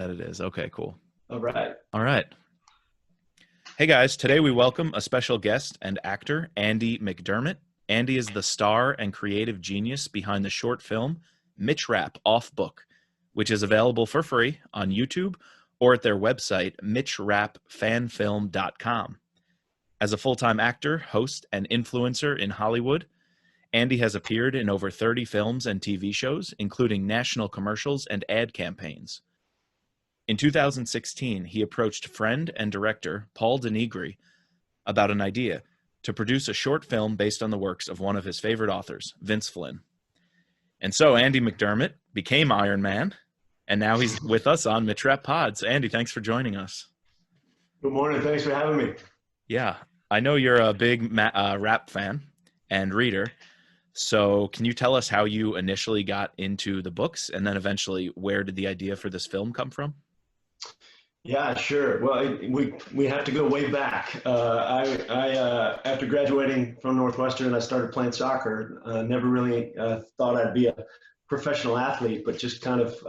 That it is. Okay, cool. All right. All right. Hey guys, today we welcome a special guest and actor, Andy McDermott. Andy is the star and creative genius behind the short film Mitch Rapp Off Book, which is available for free on YouTube or at their website, mitchrappfanfilm.com. As a full-time actor, host, and influencer in Hollywood, Andy has appeared in over 30 films and TV shows, including national commercials and ad campaigns. In 2016, he approached friend and director Paul Denegri about an idea to produce a short film based on the works of one of his favorite authors, Vince Flynn. And so Andy McDermott became Iron Man, and now he's with us on Mitch Rapp Pod. So Andy, thanks for joining us. Good morning. Thanks for having me. Yeah, I know you're a big rap fan and reader. So can you tell us how you initially got into the books, and then eventually where did the idea for this film come from? Yeah, sure. Well, we have to go way back. I after graduating from Northwestern, I started playing soccer. Never really thought I'd be a professional athlete, but just kind of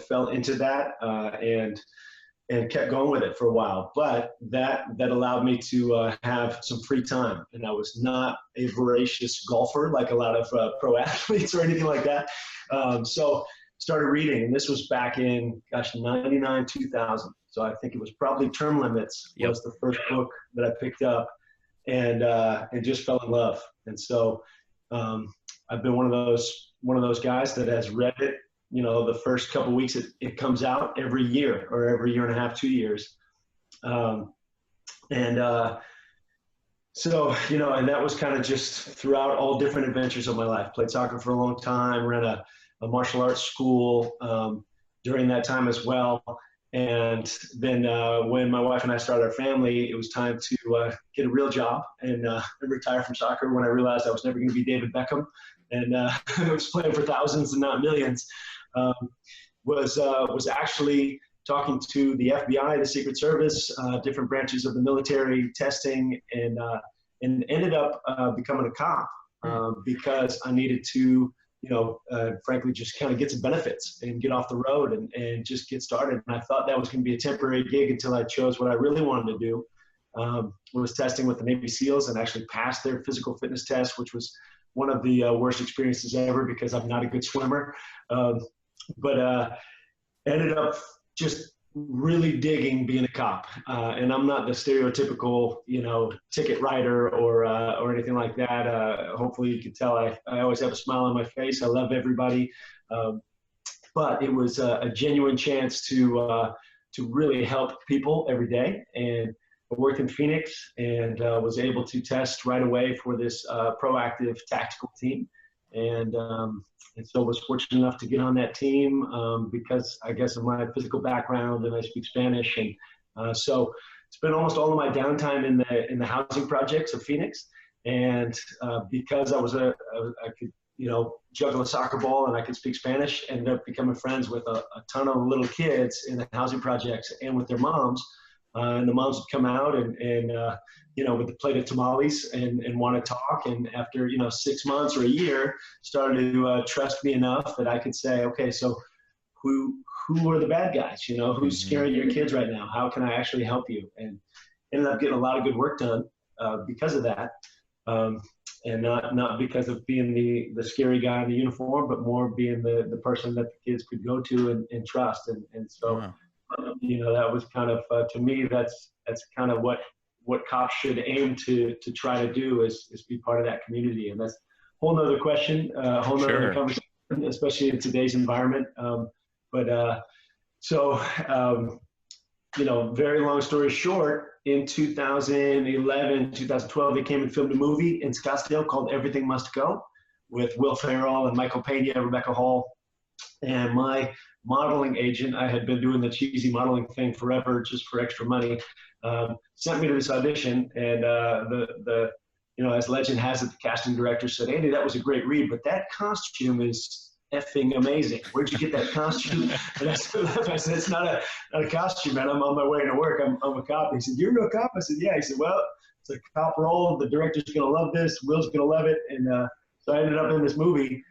fell into that and kept going with it for a while. But that allowed me to have some free time, and I was not a voracious golfer like a lot of pro athletes or anything like that. So started reading, and this was back in 99, 2000. So I think it was probably Term Limits was the first book that I picked up, and just fell in love. And so I've been one of those guys that has read it. The first couple of weeks it comes out every year or every year and a half, 2 years, and that was kind of just throughout all different adventures of my life. Played soccer for a long time, ran a martial arts school during that time as well. And then when my wife and I started our family, it was time to get a real job and retire from soccer when I realized I was never going to be David Beckham. And I was playing for thousands and not millions. Was actually talking to the FBI, the Secret Service, different branches of the military, testing, and ended up becoming a cop because I needed to frankly, just kind of get some benefits and get off the road and just get started. And I thought that was going to be a temporary gig until I chose what I really wanted to do. Was testing with the Navy SEALs and actually passed their physical fitness test, which was one of the worst experiences ever because I'm not a good swimmer. But ended up just really digging being a cop. And I'm not the stereotypical, ticket writer or anything like that. Hopefully you can tell I always have a smile on my face. I love everybody. But it was a genuine chance to really help people every day. And I worked in Phoenix and was able to test right away for this proactive tactical team. And so was fortunate enough to get on that team because I guess of my physical background and I speak Spanish. And so spent almost all of my downtime in the housing projects of Phoenix. And because I could, juggle a soccer ball and I could speak Spanish, ended up becoming friends with a ton of little kids in the housing projects and with their moms. And the moms would come out and with the plate of tamales and want to talk. And after, 6 months or a year, started to trust me enough that I could say, okay, so who are the bad guys? Who's scaring your kids right now? How can I actually help you? And ended up getting a lot of good work done because of that. And not because of being the scary guy in the uniform, but more being the person that the kids could go to and trust. And so, wow. That was kind of, to me, that's kind of what cops should aim to try to do is be part of that community. And that's a whole nother question, a whole nother conversation, especially in today's environment. Very long story short, in 2011, 2012, they came and filmed a movie in Scottsdale called Everything Must Go with Will Ferrell and Michael Pena, Rebecca Hall. And my modeling agent, I had been doing the cheesy modeling thing forever just for extra money, sent me to this audition. And as legend has it, the casting director said, "Andy, that was a great read, but that costume is effing amazing. Where'd you get that costume?" And I said, "It's not a costume, man. I'm on my way to work. I'm a cop." He said, "You're no cop?" I said, "Yeah." He said, "Well, it's a cop role. The director's going to love this. Will's going to love it." And so I ended up in this movie.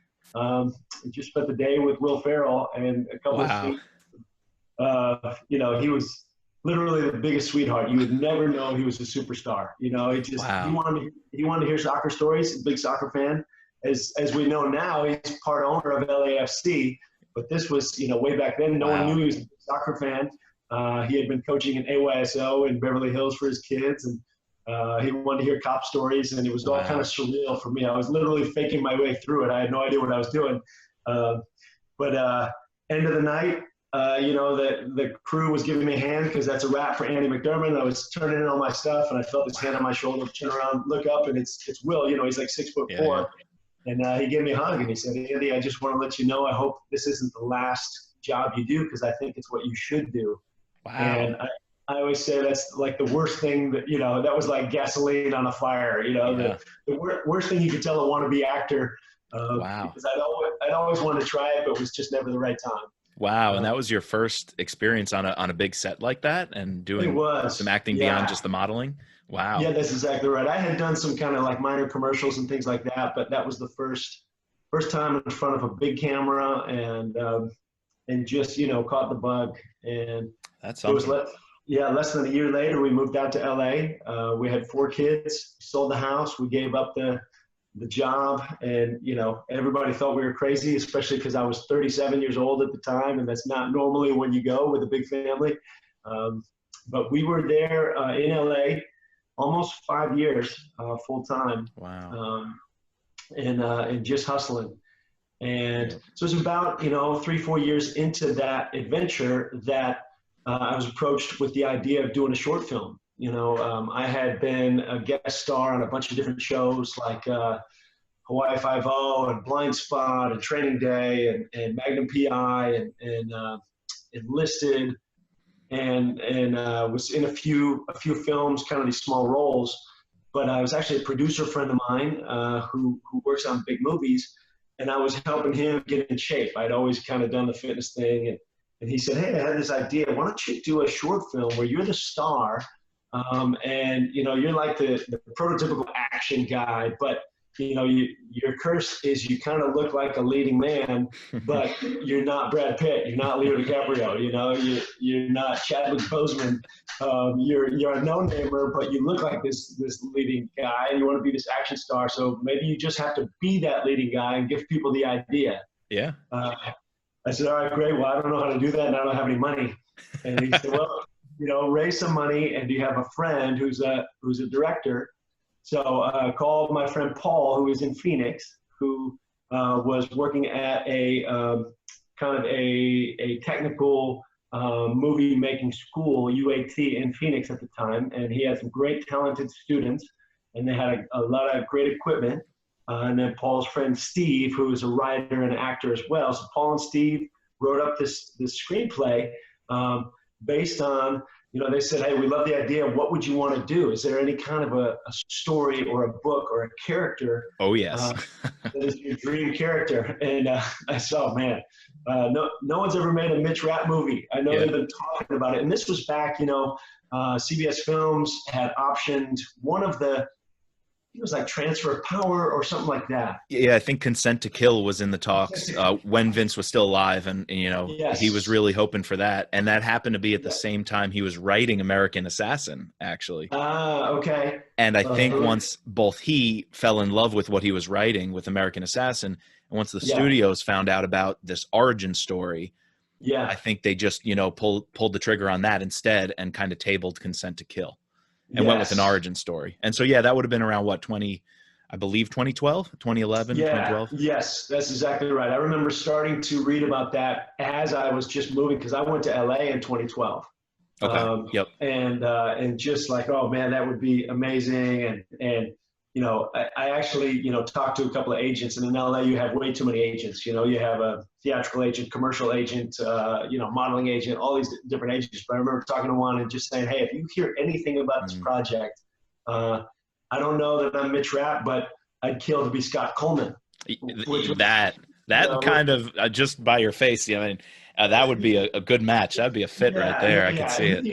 Just spent the day with Will Ferrell and a couple of scenes. He was literally the biggest sweetheart. You would never know he was a superstar. Wow. He wanted to hear soccer stories. He's a big soccer fan. As we know now, he's part owner of LAFC. But this was, way back then, no one knew he was a soccer fan. He had been coaching in AYSO in Beverly Hills for his kids, and he wanted to hear cop stories, and it was all kind of surreal for me. I was literally faking my way through it. I had no idea what I was doing. But end of the night, the crew was giving me a hand because that's a wrap for Andy McDermott. I was turning in all my stuff, and I felt his hand on my shoulder, turn around, look up, and it's Will. He's like 6'4". Yeah. And he gave me a hug, and he said, Andy, I just want to let you know, I hope this isn't the last job you do, because I think it's what you should do. Wow. And I always say that's like the worst thing that was like gasoline on a fire. The worst thing you could tell a wannabe actor. Because I'd always wanted to try it, but it was just never the right time. Wow. And that was your first experience on a big set like that, and doing some acting beyond just the modeling? Wow. Yeah, that's exactly right. I had done some kind of like minor commercials and things like that, but that was the first time in front of a big camera, and just, caught the bug. And that's something. Less than a year later, we moved out to LA. We had 4 kids, sold the house. We gave up the job, and, everybody thought we were crazy, especially because I was 37 years old at the time. And that's not normally when you go with a big family. But we were there in LA almost 5 years full time. Wow. And just hustling. And so it was about, 3-4 years into that adventure that I was approached with the idea of doing a short film. I had been a guest star on a bunch of different shows like Hawaii Five-0 and Blind Spot and Training Day and Magnum PI and Enlisted, and was in a few films, kind of these small roles. But I was actually a producer friend of mine who works on big movies, and I was helping him get in shape. I'd always kind of done the fitness thing, and he said, hey, I had this idea. Why don't you do a short film where you're the star, and you're like the prototypical action guy, but your curse is you kind of look like a leading man, but you're not Brad Pitt, you're not Leo DiCaprio, you're not Chadwick Boseman, you're a no-namer, but you look like this leading guy, and you want to be this action star. So maybe you just have to be that leading guy and give people the idea. Yeah. I said, all right, great. Well, I don't know how to do that, and I don't have any money. And he said, well, raise some money, and do you have a friend who's a director? So I called my friend Paul, who is in Phoenix, who was working at a kind of a technical movie making school, UAT, in Phoenix at the time. And he had some great talented students, and they had a lot of great equipment. And then Paul's friend Steve, who is a writer and an actor as well. So Paul and Steve wrote up this screenplay based on, they said, hey, we love the idea. What would you want to do? Is there any kind of a story or a book or a character? Oh, yes. That is your dream character. And I saw, man, no one's ever made a Mitch Rapp movie. I know they've been talking about it. And this was back, CBS Films had optioned one of the, it was like Transfer of Power or something like that. Yeah, I think Consent to Kill was in the talks when Vince was still alive, and he was really hoping for that. And that happened to be at the same time he was writing American Assassin, actually. Okay. And I think once both he fell in love with what he was writing with American Assassin, and once the studios found out about this origin story, I think they just, pulled the trigger on that instead and kind of tabled Consent to Kill. And went with an origin story. And so, that would have been around, 2012, 2011, 2012? Yes, that's exactly right. I remember starting to read about that as I was just moving, because I went to LA in 2012. Okay, yep. And just like, oh, man, that would be amazing. And I actually, talked to a couple of agents. And in LA, you have way too many agents. You have a theatrical agent, commercial agent, modeling agent, all these different agents. But I remember talking to one and just saying, hey, if you hear anything about this project, I don't know that I'm Mitch Rapp, but I'd kill to be Scott Coleman. That kind of, just by your face, that would be a good match. That'd be a fit right there. I can see it.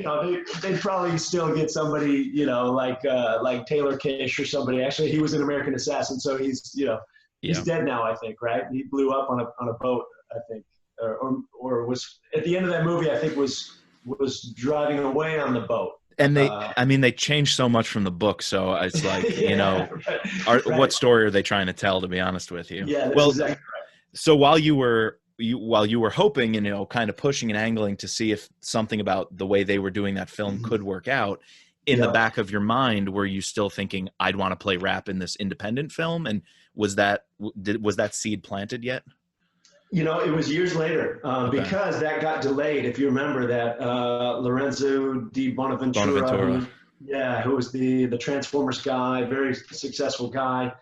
They'd probably still get somebody, like Taylor Kish or somebody. Actually, he was an American Assassin, so he's dead now, I think, right? He blew up on a boat, I think. or was at the end of that movie, I think was driving away on the boat. And they changed so much from the book. So it's like, right. What story are they trying to tell, to be honest with you? Yeah, that's exactly right. So while you were hoping and, kind of pushing and angling to see if something about the way they were doing that film could work out, in the back of your mind, were you still thinking, I'd want to play Rapp in this independent film? And was that seed planted yet? It was years later because that got delayed. If you remember that Lorenzo di Bonaventura. Who was the Transformers guy, very successful guy.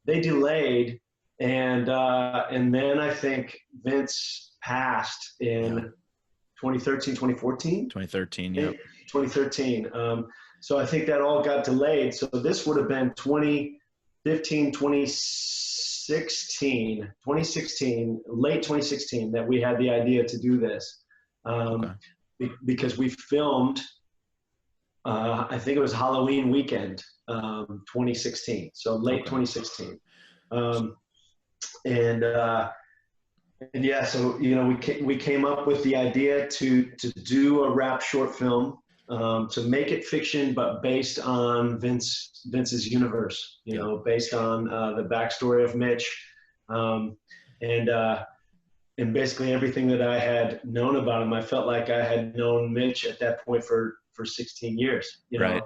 They delayed, and then I think Vince passed in 2013, 2014? 2013, yeah. 2013. So I think that all got delayed. So this would have been 2015, 2016, late 2016 that we had the idea to do this. Because we filmed, I think it was Halloween weekend, 2016. So late 2016. So we came up with the idea to do a Rapp short film, to make it fiction, but based on Vince's universe. Based on the backstory of Mitch, and basically everything that I had known about him. I felt like I had known Mitch at that point for 16 years. Right.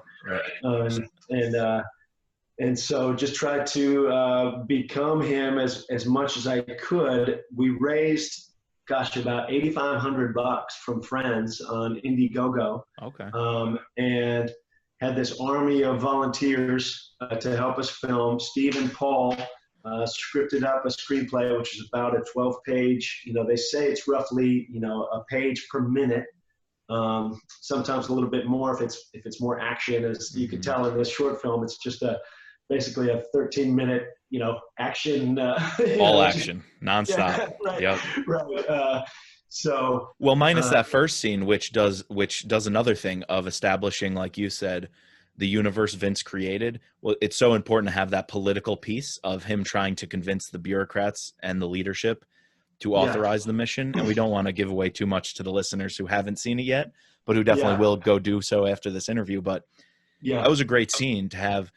And so just tried to become him as much as I could. We raised, about $8,500 from friends on Indiegogo. Okay. And had this army of volunteers to help us film. Steve and Paul scripted up a screenplay, which is about a 12-page. They say it's roughly a page per minute. Sometimes a little bit more if it's more action. As you can tell in this short film, it's just basically a 13-minute action. All action, nonstop. Yeah, right. Yep. Right. Minus that first scene, which does another thing of establishing, like you said, the universe Vince created. Well, it's so important to have that political piece of him trying to convince the bureaucrats and the leadership to authorize the mission. And we don't want to give away too much to the listeners who haven't seen it yet, but who definitely will go do so after this interview. But that was a great scene to have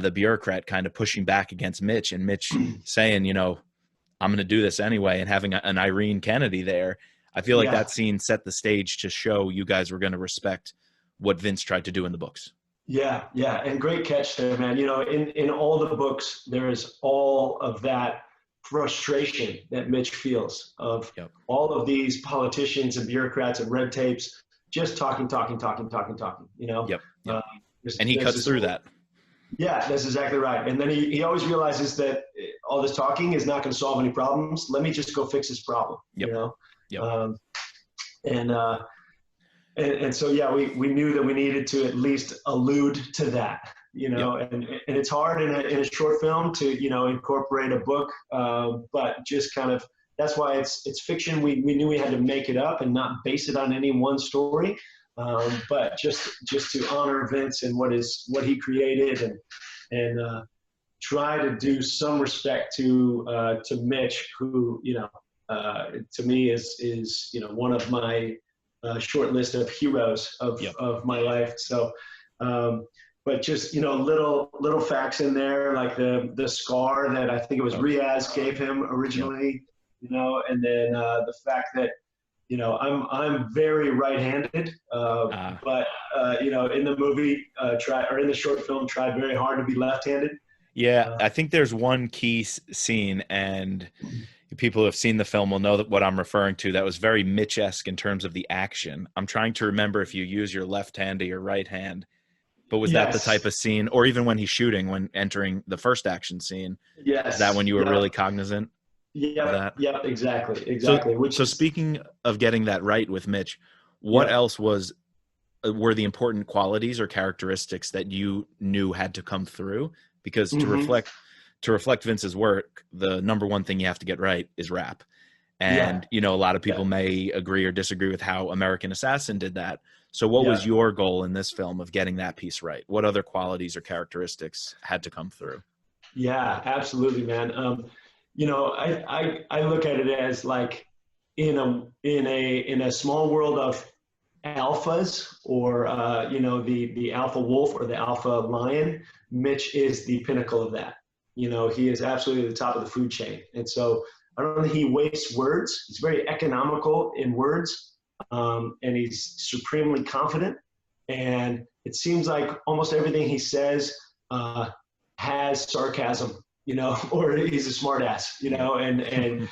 the bureaucrat kind of pushing back against Mitch, and Mitch saying, I'm going to do this anyway, and having an Irene Kennedy there. I feel like that scene set the stage to show you guys were going to respect what Vince tried to do in the books. Yeah. And great catch there, man. In all the books, there is all of that frustration that Mitch feels of all of these politicians and bureaucrats and red tapes just talking. Yep. And he cuts through that. Yeah, that's exactly right. And then he always realizes that all this talking is not going to solve any problems. Let me just go fix this problem. And so we knew that we needed to at least allude to that. And it's hard in a short film to incorporate a book, but just kind of, that's why it's fiction. We knew we had to make it up and not base it on any one story. But just to honor Vince and what he created, and try to do some respect to Mitch, who to me is one of my short list of heroes of my life. So, but just little facts in there, like the scar that I think it was Riaz gave him originally, and then the fact that. I'm very right-handed, but in the movie, in the short film, tried very hard to be left-handed. Yeah, I think there's one key scene, and people who have seen the film will know what I'm referring to. That was very Mitch-esque in terms of the action. I'm trying to remember if you use your left hand or your right hand, but was that the type of scene, or even when he's shooting, when entering the first action scene? Yes. Is that when you were really cognizant? Yeah, exactly. So speaking of getting that right with Mitch, what else were the important qualities or characteristics that you knew had to come through? Because to reflect Vince's work, the number one thing you have to get right is Rapp. And a lot of people may agree or disagree with how American Assassin did that. So what was your goal in this film of getting that piece right? What other qualities or characteristics had to come through? Yeah, absolutely, man. I look at it as like in a small world of alphas, or the alpha wolf or the alpha lion, Mitch is the pinnacle of that. He is absolutely the top of the food chain. And so I don't think he wastes words. He's very economical in words, and he's supremely confident. And it seems like almost everything he says has sarcasm, or he's a smart ass, and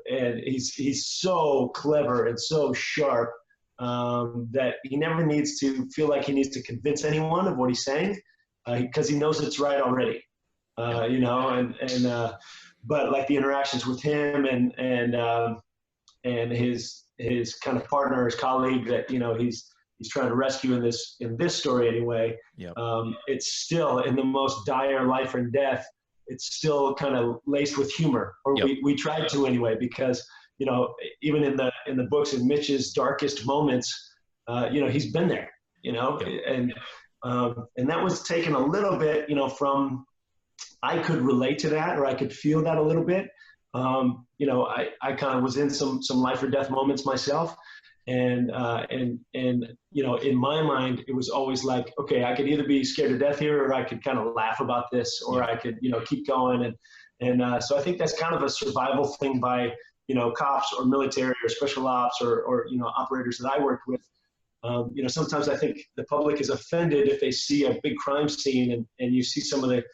he's so clever and so sharp that he never needs to feel like he needs to convince anyone of what he's saying, because he knows it's right already, but like the interactions with him and his kind of partner, his colleague that, he's trying to rescue in this story anyway. Yep. It's still in the most dire life and death. It's still kind of laced with humor, or Yep. we tried to anyway, because, even in the books, in Mitch's darkest moments, he's been there, Yep. and that was taken a little bit, from, I could relate to that, or I could feel that a little bit. I kind of was in some life or death moments myself. And in my mind, it was always like, okay, I could either be scared to death here, or I could kind of laugh about this, or I could, keep going. And so I think that's kind of a survival thing by, cops or military or special ops or operators that I worked with. Sometimes I think the public is offended if they see a big crime scene and you see some of the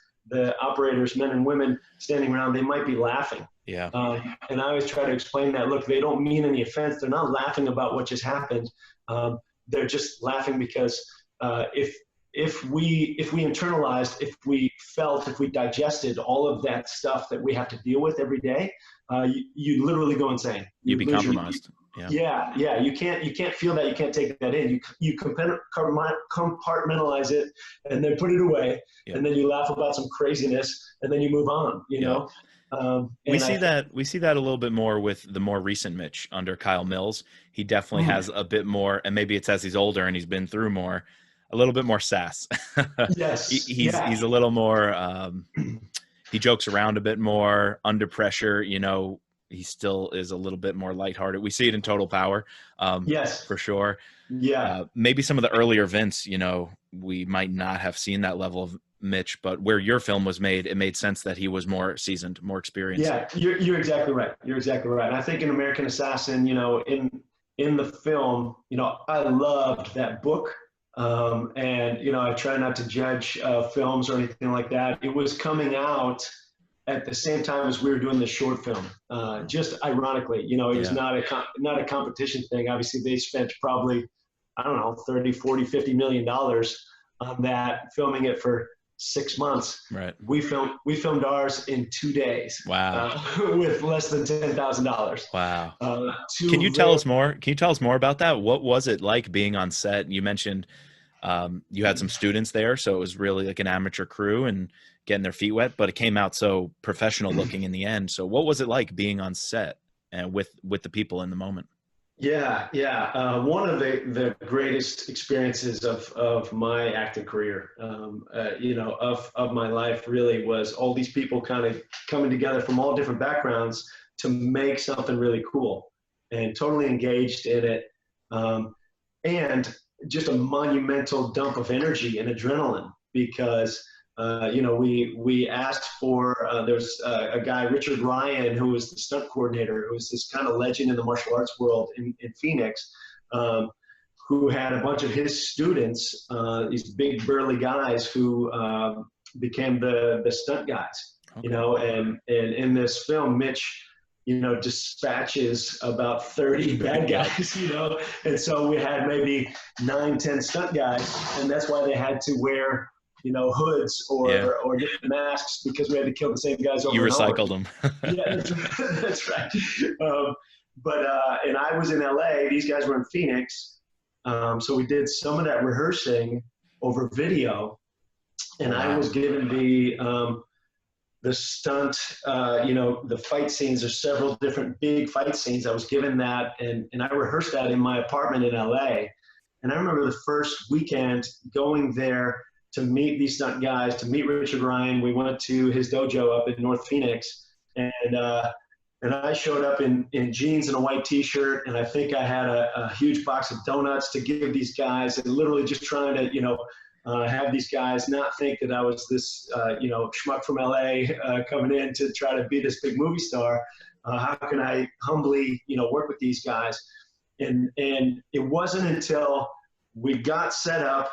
operators, men and women, standing around, they might be laughing. Yeah. And I always try to explain that, look, they don't mean any offense. They're not laughing about what just happened. They're just laughing because if we internalized, if we felt, if we digested all of that stuff that we have to deal with every day, you literally go insane. You'd be compromised. Yeah. You can't feel that. You can't take that in. You compartmentalize it and then put it away. Yep. And then you laugh about some craziness and then you move on, Yep. We see that a little bit more with the more recent Mitch under Kyle Mills. He definitely has a bit more, and maybe it's as he's older and he's been through more, a little bit more sass. Yes. He's a little more, he jokes around a bit more under pressure. He still is a little bit more lighthearted. We see it in Total Power. Yes, for sure. Yeah. Maybe some of the earlier Vince, we might not have seen that level of Mitch, but where your film was made, it made sense that he was more seasoned, more experienced. Yeah, you're exactly right. You're exactly right. And I think in American Assassin, in the film, I loved that book. And I try not to judge films or anything like that. It was coming out at the same time as we were doing the short film. Just ironically, it was not a competition thing. Obviously, they spent probably, I don't know, 30, 40, $50 million on that, filming it for 6 months. Right. We filmed ours in 2 days. Wow. With less than $10,000. Wow. Can you tell us more? Can you tell us more about that? What was it like being on set? You mentioned you had some students there, so it was really like an amateur crew and getting their feet wet, but it came out so professional looking in the end. So what was it like being on set and with the people in the moment? Yeah. One of the greatest experiences of my acting career, of my life really, was all these people kind of coming together from all different backgrounds to make something really cool and totally engaged in it. And just a monumental dump of energy and adrenaline because, we asked for, there's a guy, Richard Ryan, who was the stunt coordinator, who was this kind of legend in the martial arts world in Phoenix, who had a bunch of his students, these big burly guys who became the stunt guys, and in this film, Mitch, dispatches about 30 bad guys, and so we had maybe 9-10 stunt guys, and that's why they had to wear hoods or different masks, because we had to kill the same guys over. You recycled them. Yeah, that's right. And I was in LA, these guys were in Phoenix. So we did some of that rehearsing over video, and I was given the stunt, the fight scenes. There's several different big fight scenes. I was given that, and I rehearsed that in my apartment in LA. And I remember the first weekend going there to meet these stunt guys, to meet Richard Ryan. We went to his dojo up in North Phoenix, and And I showed up in jeans and a white T-shirt, and I think I had a huge box of donuts to give these guys, and literally just trying to, have these guys not think that I was this, schmuck from LA coming in to try to be this big movie star. How can I humbly, work with these guys? And it wasn't until we got set up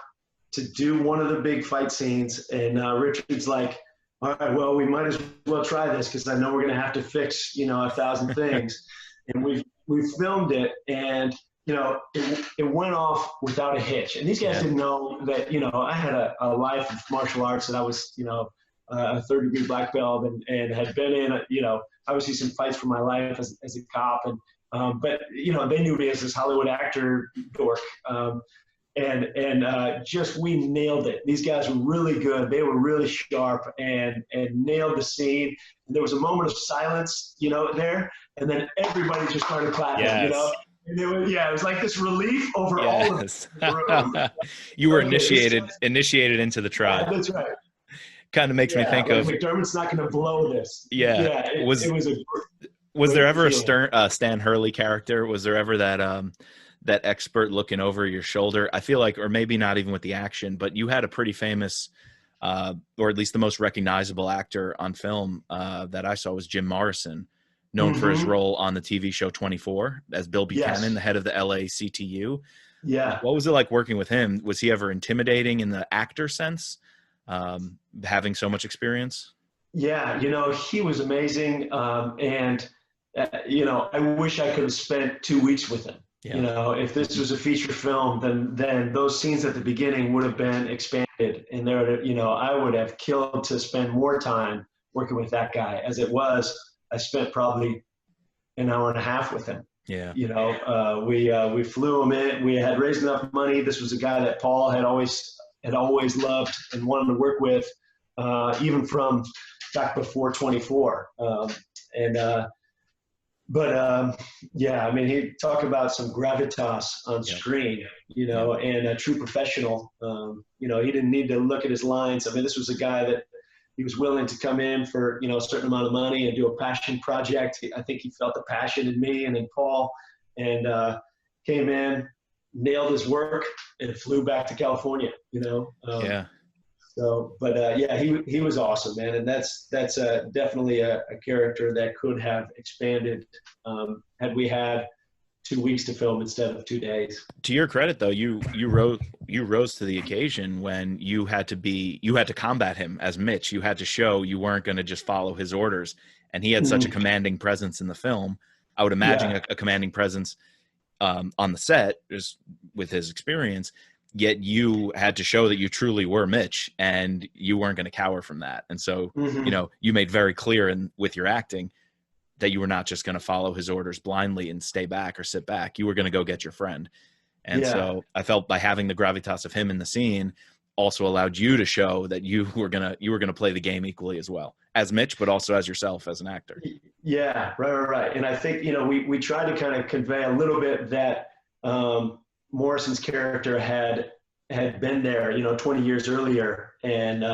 to do one of the big fight scenes, and Richard's like, all right, well, we might as well try this because I know we're going to have to fix, 1,000 things. And we filmed it, and, it went off without a hitch. And these guys didn't know that, I had a life of martial arts, that I was, a third-degree black belt and had been in, obviously some fights for my life as a cop. And but, they knew me as this Hollywood actor dork. Just we nailed it. These guys were really good. They were really sharp and nailed the scene. And there was a moment of silence, there, and then everybody just started clapping. Yes. And it was like this relief over all of the room. You were initiated into the tribe. Yeah, that's right. Kind of makes me think of McDermott's not going to blow this. It was there ever a Stan Hurley character? Was there ever that expert looking over your shoulder? I feel like, or maybe not even with the action, but you had a pretty famous, or at least the most recognizable actor on film that I saw was Jim Morrison, known for his role on the TV show 24 as Bill Buchanan, the head of the LACTU. Yeah. What was it like working with him? Was he ever intimidating in the actor sense, having so much experience? Yeah, he was amazing. I wish I could have spent 2 weeks with him. Yeah. If this was a feature film, then those scenes at the beginning would have been expanded, and there, I would have killed to spend more time working with that guy. As it was, I spent probably an hour and a half with him. Yeah. We flew him in. We had raised enough money. This was a guy that Paul had always loved and wanted to work with, even from back before 24. He talk about some gravitas on screen, and a true professional. He didn't need to look at his lines. I mean, this was a guy that he was willing to come in for, a certain amount of money and do a passion project. I think he felt the passion in me and in Paul, and came in, nailed his work, and flew back to California, So, but he was awesome, man, and that's definitely a character that could have expanded had we had 2 weeks to film instead of 2 days. To your credit, though, you rose to the occasion when you had to combat him as Mitch. You had to show you weren't going to just follow his orders, and he had such a commanding presence in the film. I would imagine a commanding presence on the set, just with his experience. Yet you had to show that you truly were Mitch, and you weren't going to cower from that. And so, you made very clear with your acting that you were not just going to follow his orders blindly and stay back or sit back. You were going to go get your friend. And so I felt by having the gravitas of him in the scene also allowed you to show that you were going to play the game equally as well as Mitch, but also as yourself as an actor. Yeah, right. And I think, we tried to kind of convey a little bit that Morrison's character had been there, 20 years earlier. And,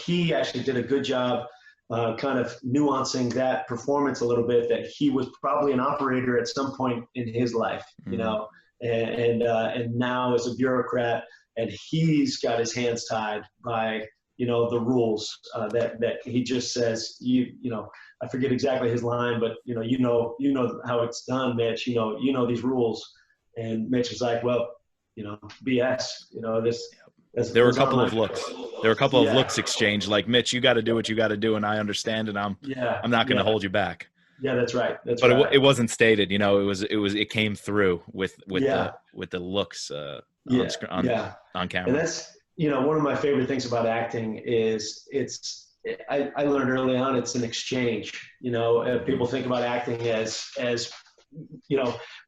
he actually did a good job kind of nuancing that performance a little bit, that he was probably an operator at some point in his life, and now as a bureaucrat, and he's got his hands tied by, the rules that he just says, I forget exactly his line, but, you know how it's done, Mitch, you know these rules. And Mitch was like, well, BS, there were a couple of looks. There were a couple of looks exchanged, like, Mitch, you got to do what you got to do, and I understand, and I'm not going to hold you back. Yeah, that's right. But it wasn't stated, it came through with the looks on camera. And that's one of my favorite things about acting is I learned early on it's an exchange. People think about acting as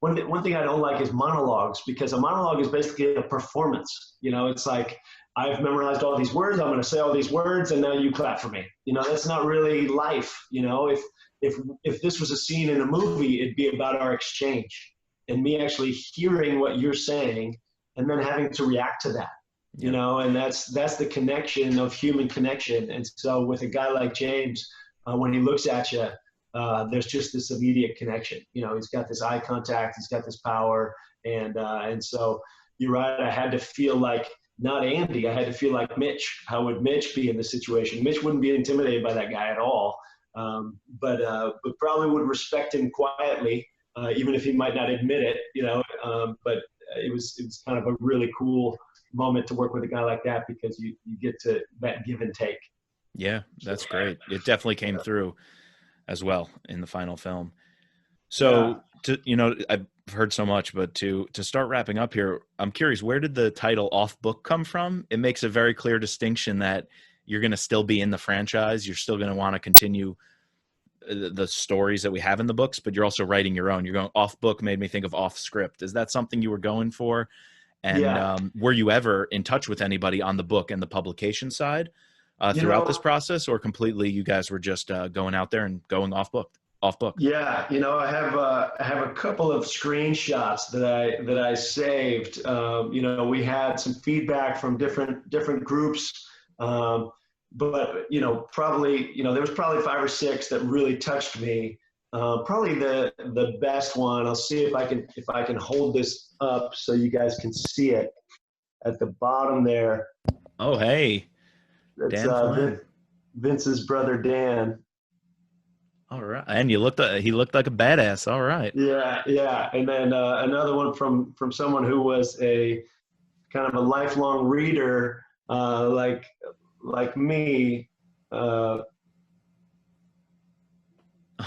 one thing I don't like is monologues, because a monologue is basically a performance. It's like, I've memorized all these words, I'm going to say all these words, and now you clap for me. That's not really life. If this was a scene in a movie, it'd be about our exchange and me actually hearing what you're saying and then having to react to that. And that's the connection of human connection. And so with a guy like James, when he looks at you, there's just this immediate connection. You know, he's got this eye contact, he's got this power, and so you're right. I had to feel like not Andy. I had to feel like Mitch. How would Mitch be in this situation? Mitch wouldn't be intimidated by that guy at all, but probably would respect him quietly, even if he might not admit it. You know, but it was kind of a really cool moment to work with a guy like that, because you get to that give and take. Yeah, that's great. It definitely came through as well in the final film. So, I've heard so much, but to start wrapping up here, I'm curious, where did the title Off Book come from? It makes a very clear distinction that you're going to still be in the franchise. You're still going to want to continue the stories that we have in the books, but you're also writing your own. You're going off book, made me think of off script. Is that something you were going for? And were you ever in touch with anybody on the book and the publication side throughout this process, or completely you guys were just going out there and going off book? Yeah, I have a couple of screenshots that I saved. We had some feedback from different groups, but probably there was probably 5 or 6 that really touched me. Probably the best one. I'll see if I can hold this up so you guys can see it at the bottom there. Oh, hey, that's Vince's brother Dan. All right, and he looked like a badass. All right. Yeah, and then another one from someone who was a kind of a lifelong reader, like me.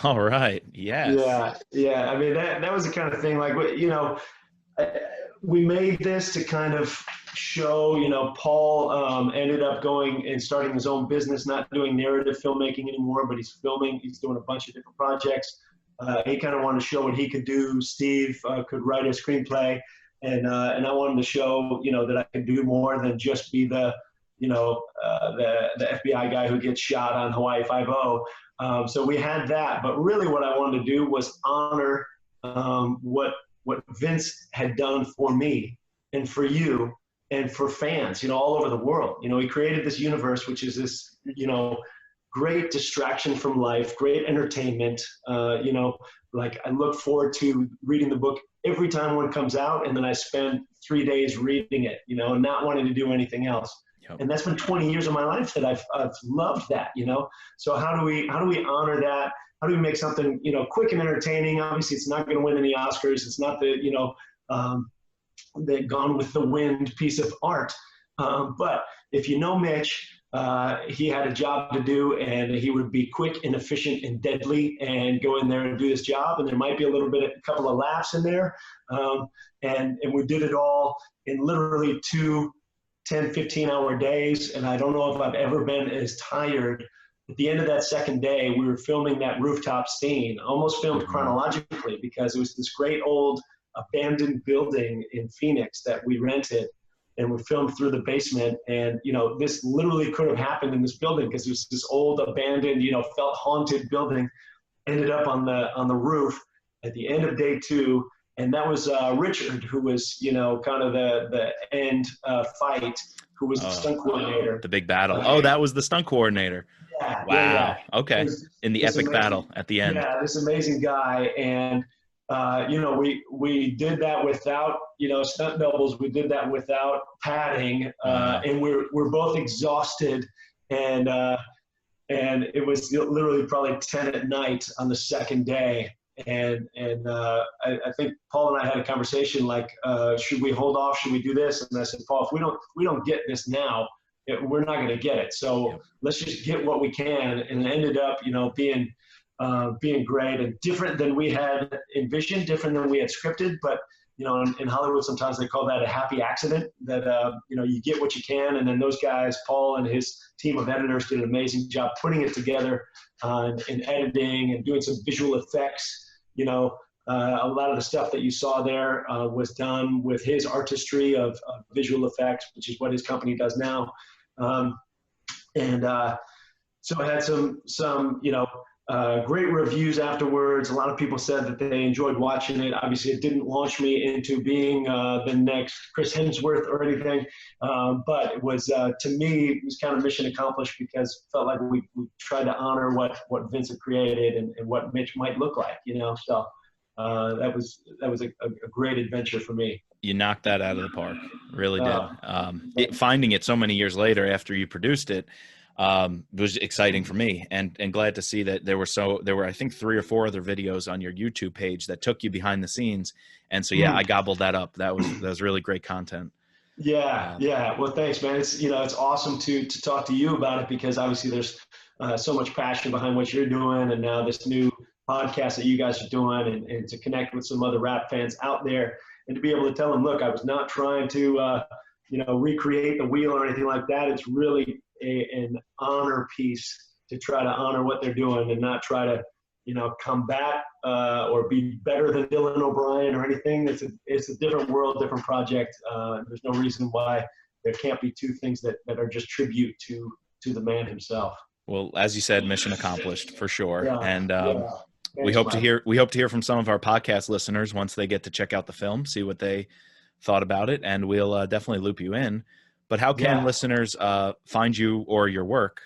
All right. Yes. Yeah. I mean, that was the kind of thing, like, we made this to kind of show, Paul ended up going and starting his own business, not doing narrative filmmaking anymore, but he's doing a bunch of different projects. He kind of wanted to show what he could do. Steve could write a screenplay, and I wanted to show, that I could do more than just be the FBI guy who gets shot on Hawaii Five-0. So we had that, but really what I wanted to do was honor what Vince had done for me and for you and for fans, all over the world. He created this universe, which is this, great distraction from life, great entertainment. Like I look forward to reading the book every time one comes out, and then I spend 3 days reading it, and not wanting to do anything else. Yep. And that's been 20 years of my life that I've loved that, So how do we honor that? How do we make something, quick and entertaining? Obviously, it's not going to win any Oscars. It's not the, the Gone with the Wind piece of art. But if you know Mitch, he had a job to do, and he would be quick and efficient and deadly and go in there and do his job. And there might be a couple of laughs in there. And we did it all in literally 2 10, 15-hour days. And I don't know if I've ever been as tired. At the end of that second day, we were filming that rooftop scene, almost filmed chronologically, because it was this great old abandoned building in Phoenix that we rented, and we filmed through the basement. And, this literally could have happened in this building, because it was this old abandoned, felt haunted building, ended up on the roof at the end of day 2. And that was Richard, who was, kind of the end fight, who was the stunt coordinator. The big battle. That was the stunt coordinator. Yeah. Wow. Yeah. Okay. In the epic battle at the end. Yeah, this amazing guy. And, we did that without, stunt doubles. We did that without padding. And we're both exhausted. And it was literally probably 10 at night on the second day. And I think Paul and I had a conversation like, should we hold off? Should we do this? And I said, Paul, if we don't get this now, we're not going to get it. So let's just get what we can. And it ended up, being great and different than we had envisioned, different than we had scripted. But, in Hollywood, sometimes they call that a happy accident, that, you get what you can. And then those guys, Paul and his team of editors, did an amazing job putting it together and editing and doing some visual effects. A lot of the stuff that you saw there was done with his artistry of visual effects, which is what his company does now. So I had some great reviews afterwards. A lot of people said that they enjoyed watching it. Obviously, it didn't launch me into being the next Chris Hemsworth or anything, but it was, to me, it was kind of mission accomplished because it felt like we tried to honor what Vince had created and what Mitch might look like, So that was a great adventure for me. You knocked that out of the park, really did. Finding it so many years later after you produced it was exciting for me, and glad to see that there were I think 3 or 4 other videos on your YouTube page that took you behind the scenes, and so I gobbled that up. That was really great content. Yeah. Well, thanks, man. It's it's awesome to talk to you about it, because obviously there's so much passion behind what you're doing, and now this new podcast that you guys are doing, and to connect with some other rap fans out there, and to be able to tell them, look, I was not trying to recreate the wheel or anything like that. It's really an honor piece to try to honor what they're doing and not try to combat or be better than Dylan O'Brien or anything. It's a different world, different project. There's no reason why there can't be two things that are just tribute to the man himself. Well, as you said, mission accomplished for sure. Yeah, and Thanks, we hope Mike. to hear from some of our podcast listeners once they get to check out the film, see what they thought about it, and we'll definitely loop you in. But how can listeners find you or your work?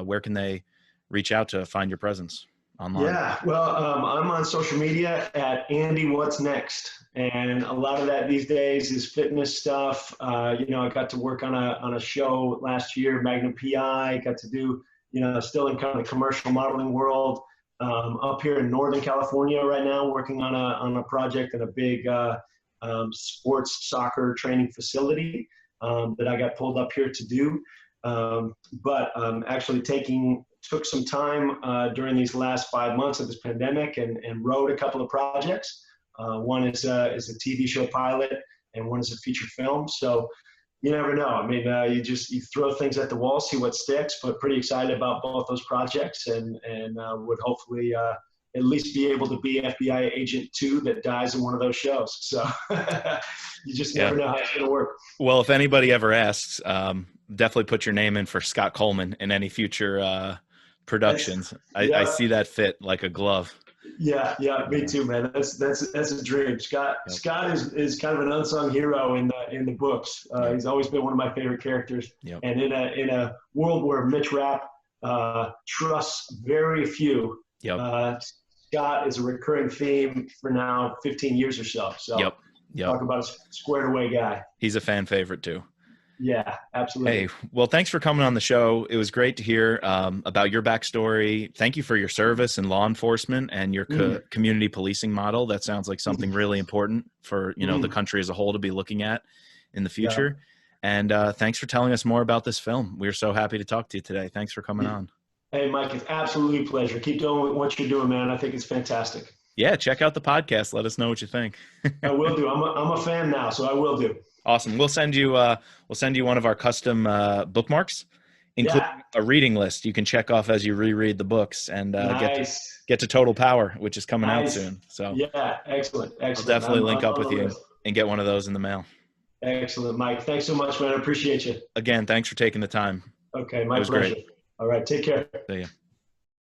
Where can they reach out to find your presence online? Yeah, well, I'm on social media at Andy What's Next, and a lot of that these days is fitness stuff. I got to work on a show last year, Magnum PI. Got to do still in kind of the commercial modeling world. Up here in Northern California right now, working on a project in a big sports soccer training facility that I got pulled up here to do. But actually took some time during these last 5 months of this pandemic and wrote a couple of projects. One is a TV show pilot, and one is a feature film. So you never know. I mean, you throw things at the wall, see what sticks, but pretty excited about both those projects, and would hopefully at least be able to be FBI agent 2 that dies in one of those shows. So you just never know how it's going to work. Well, if anybody ever asks, definitely put your name in for Scott Coleman in any future productions. I see that fit like a glove. Yeah, me too, man. That's a dream. Scott is kind of an unsung hero in the books. He's always been one of my favorite characters. Yep. And in a world where Mitch Rapp trusts very few, Scott is a recurring theme for now 15 years or so. So talk about a squared away guy. He's a fan favorite too. Yeah, absolutely. Hey, well, thanks for coming on the show. It was great to hear about your backstory. Thank you for your service in law enforcement and your community policing model. That sounds like something really important for the country as a whole to be looking at in the future. Yeah. And thanks for telling us more about this film. We're so happy to talk to you today. Thanks for coming on. Hey, Mike, it's absolutely a pleasure. Keep doing what you're doing, man. I think it's fantastic. Yeah, check out the podcast. Let us know what you think. I will do. I'm a fan now, so I will do. Awesome. We'll send you one of our custom bookmarks, including a reading list you can check off as you reread the books and get to Total Power, which is coming out soon. So excellent. I'll definitely link up with you and get one of those in the mail. Excellent, Mike. Thanks so much, man. I appreciate you. Again, thanks for taking the time. Okay, my pleasure. Great. All right, take care. See ya.